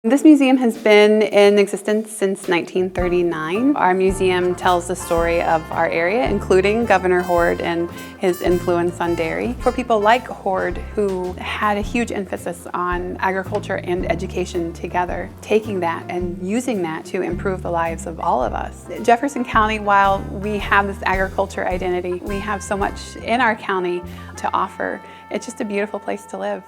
This museum has been in existence since 1939. Our museum tells the story of our area, including Governor Hoard and his influence on dairy. For people like Hoard, who had a huge emphasis on agriculture and education together, taking that and using that to improve the lives of all of us. Jefferson County, while we have this agriculture identity, we have so much in our county to offer. It's just a beautiful place to live.